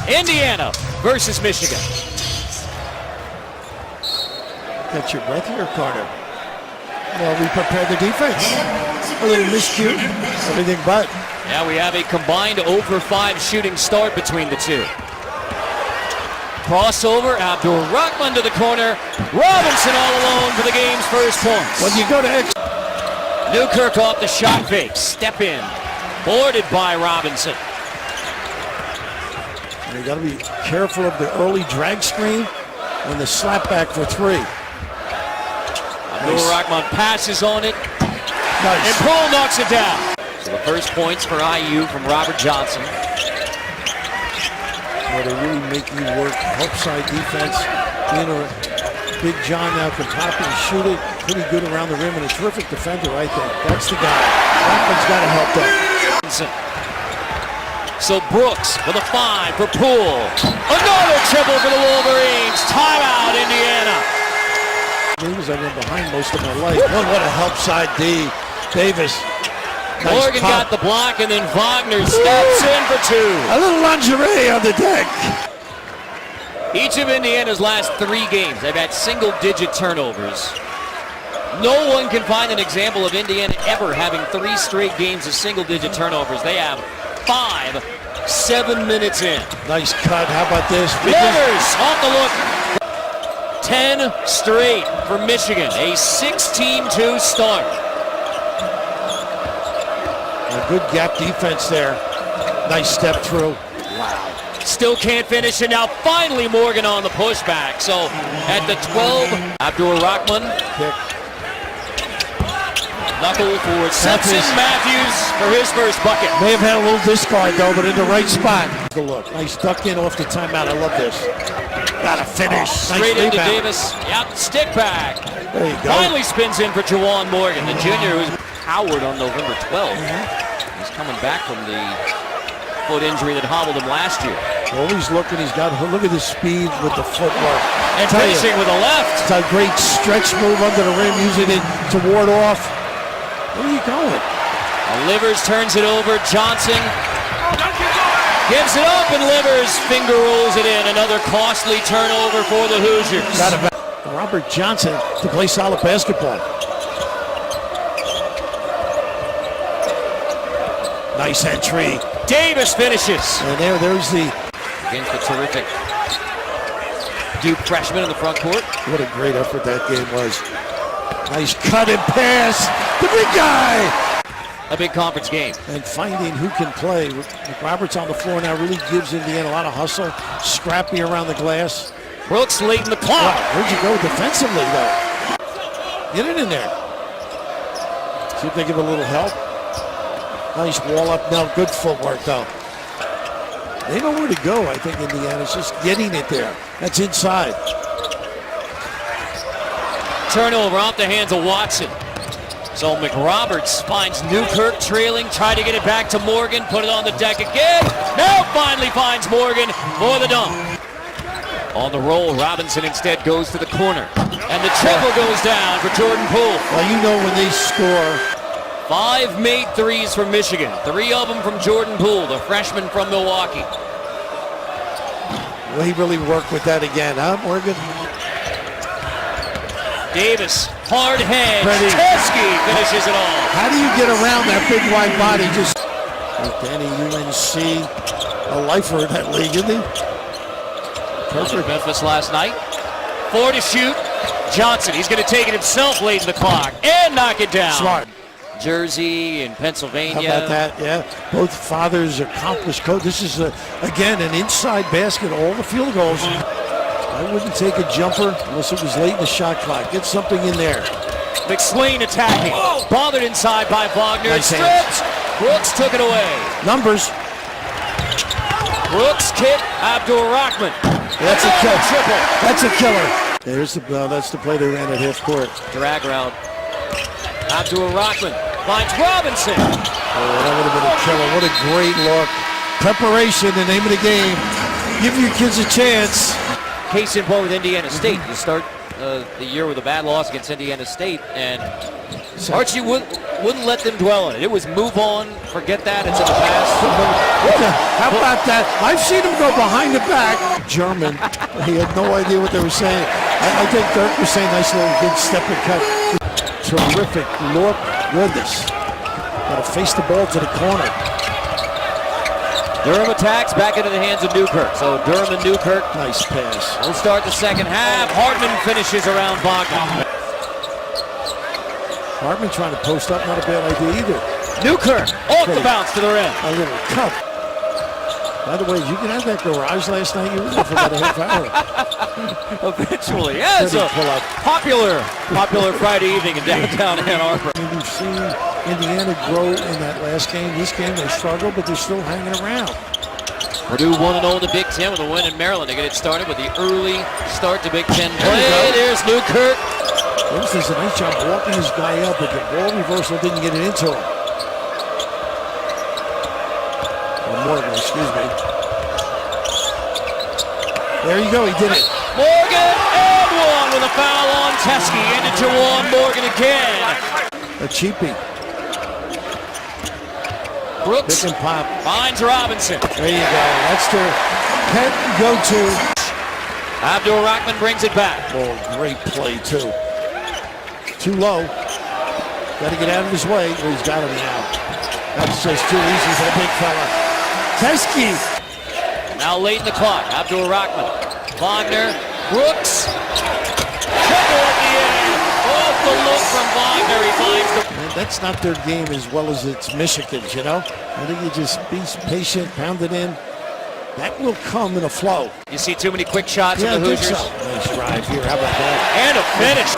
Indiana versus Michigan. Got your breath here, Carter. Well, we prepared the defense. A little miscue, everything but. Yeah, we have a combined 0 for 5 shooting start between the two. Crossover, Abdur-Rahkman to the corner. Robinson all alone for the game's first points. When you go to Newkirk off the shot fake. Step in. Boarded by Robinson. You got to be careful of the early drag screen and the slapback for three. Abdur-Rahkman passes on it. Nice. And Poole knocks it down. So the first points for IU from Robert Johnson. Well, they really make you work help side defense. Being a Big John now can pop and shoot it. Pretty good around the rim and a terrific defender, I think. That's the guy. Rahkman's got to help them. So Brooks with a 5 for Poole. Another triple for the Wolverines. Timeout, Indiana. I've been behind most of my life. What a help side D. Davis. Nice Morgan pop. got the block, and then Wagner steps in for 2. A little lingerie on the deck. Each of Indiana's last 3 games, they've had single-digit turnovers. No one can find an example of Indiana ever having 3 straight games of single-digit turnovers. They have 5, 7 minutes in. Nice cut. How about this? Livers off the look. 10 straight for Michigan. A 16-2 start. A good gap defense there. Nice step through. Wow. Still can't finish, and now finally Morgan on the pushback. So at the 12, Abdur-Rahkman. Pick. Knuckle for Simpson Matthews for his first bucket. May have had a little discard though, but in the right spot. Good look. Nice duck in off the timeout. I love this. Gotta finish. Straight nice into rebound. Davis. Yep, stick back. There you go. Finally spins in for Juwan Morgan, the junior who's Howard on November 12th. He's coming back from the foot injury that hobbled him last year. Always looking. He's got. Look at his speed with the footwork. And finishing with a left. It's a great stretch move under the rim, using it to ward off. Where are you going? Livers turns it over. Johnson gives it up, and Livers finger rolls it in. Another costly turnover for the Hoosiers. Robert Johnson to play solid basketball. Nice entry. Davis finishes. And there's the... Against the terrific Duke freshman in the front court. What a great effort that game was. Nice cut and pass. The big guy. A big conference game. And finding who can play. Roberts on the floor now really gives Indiana a lot of hustle. Scrappy around the glass. Brooks late in the clock. Wow, where'd you go defensively, though? Get it in there. See if they give a little help. Nice wall up now. Good footwork, though. They know where to go, I think, Indiana's just getting it there. That's inside. Turnover off the hands of Watson. So McRoberts finds Newkirk trailing, tried to get it back to Morgan, put it on the deck again. Now finally finds Morgan for the dunk. On the roll, Robinson instead goes to the corner. And the triple goes down for Jordan Poole. Well, you know when they score. 5 made threes for Michigan. 3 of them from Jordan Poole, the freshman from Milwaukee. Well, he really worked with that again, huh, Morgan? Davis, hard head. Ready. Teskey finishes it all. How do you get around that big wide body? Just Danny UNC, a lifer in that league, isn't he? Perfect. Memphis last night. 4 to shoot. Johnson, he's going to take it himself late in the clock and knock it down. Smart. Jersey and Pennsylvania. How about that? Yeah. Both fathers accomplished coach. This is, again, an inside basket. All the field goals. I wouldn't take a jumper unless it was late in the shot clock. Get something in there. McSwain attacking. Bothered inside by Wagner. Nice Stripped. Brooks took it away. Numbers. Brooks kick. Abdur-Rahkman. That's a killer. Triple. That's a killer. There's the that's the play they ran at half court. Drag route. Abdur-Rahkman finds Robinson. Oh, that would have been a killer. What a great look. Preparation, the name of the game. Give your kids a chance. Case in point with Indiana State. You start the year with a bad loss against Indiana State, and Archie wouldn't let them dwell on it. It was move on, forget that, it's in the past. How about that? I've seen him go behind the back. German, he had no idea what they were saying. I think Dirk was saying nice little good step and cut. Terrific look. Goodness. Got to face the ball to the corner. Durham attacks back into the hands of Newkirk. So Durham and Newkirk. Nice pass. We'll start the second half. Hartman finishes around Wagner. Hartman trying to post up, not a bad idea either. Newkirk off the bounce to the rim. A little cut. By the way, you can have that garage last night. You were there for about a half hour. Eventually, yeah, it's a popular Friday evening in downtown Ann Arbor. We've seen Indiana grow in that last game. This game they struggled, but they're still hanging around. Purdue 1-0 in the Big Ten with a win in Maryland to get it started with the early start to Big Ten play. There's Newkirk. This does a nice job walking this guy up, but the ball reversal didn't get it into him. Morgan, excuse me. There you go, he did it. Morgan and one with a foul on Teske. Into Juwan Morgan again. A cheapie. Brooks Pick and pop. finds Robinson. There you go. That's their pet go-to. Abdul Rahman brings it back. Oh, great play, too. Too low. Got to get out of his way. Oh, he's got him now. That's just too easy for the big fella. Teske. Now late in the clock. Abdul Rahman. Wagner. Brooks. Triple at the end. Off the look from Wagner. He finds the... Man, that's not their game as well as it's Michigan's, you know? I think you just be patient, pound it in. That will come in a flow. You see too many quick shots Yeah, of the Hoosiers. so. Nice drive here. How about that? And a finish.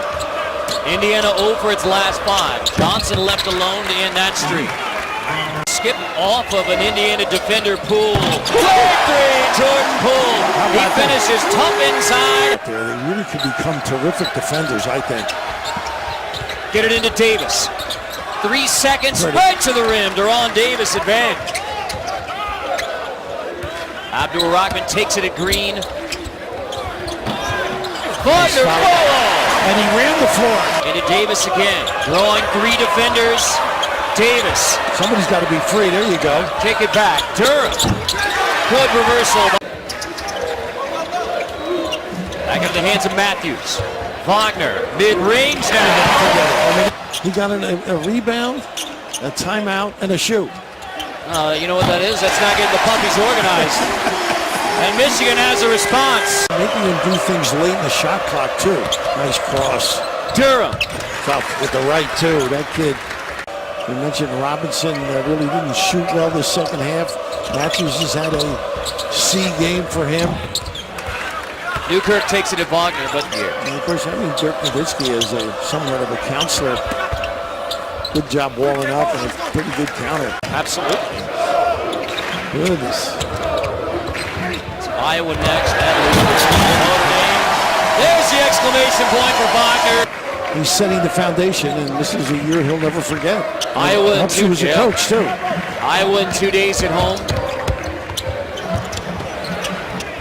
Indiana 0 for its last 5. Johnson left alone to end that streak. Skip off of an Indiana defender, Poole. Quick three, Jordan Poole. He finishes tough inside. They really could become terrific defenders, I think. Get it into Davis. 3 seconds, right to the rim. Deron Davis advantage. Abdul Rahman takes it at Green. Wagner, and he ran the floor. Into Davis again. Drawing 3 defenders. Davis. Somebody's got to be free. There you go. Take it back. Durham. Good reversal. Back into the hands of Matthews. Wagner. Mid-range now. He got a rebound, a timeout, and a shoot. You know what that is? That's not getting the puppies organized. And Michigan has a response. Making him do things late in the shot clock, too. Nice cross. Durham. Tough with the right, too. That kid. We mentioned Robinson really didn't shoot well this second half. Matthews just had a C game for him. Newkirk takes it at Wagner, but here. And of course, I think Dirk Nowitzki is somewhat of a counselor. Good job walling up and a pretty good counter. Absolutely. Goodness. It's Iowa next. There's the exclamation point for Wagner. He's setting the foundation, and this is a year he'll never forget. Iowa in 2 he was a coach, too. Iowa in 2 days at home.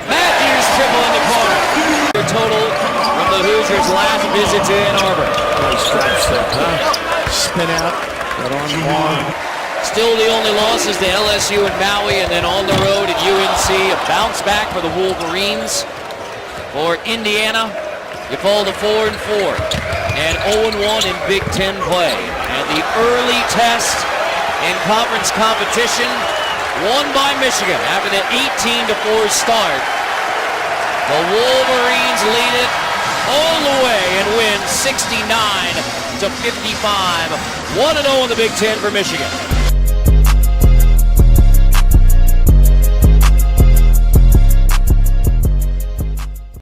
Matthews triple in the corner. Total from the Hoosiers' last visit to Ann Arbor. Nice drop step, huh? Spin out, that arm. Still the only losses to LSU and Maui, and then on the road at UNC. A bounce back for the Wolverines. For Indiana, you fall to 4-4 and 0-1 in Big Ten play. And the early test in conference competition won by Michigan after the 18-4 start. The Wolverines lead it all the way and win 69-55. 1-0 in the Big Ten for Michigan.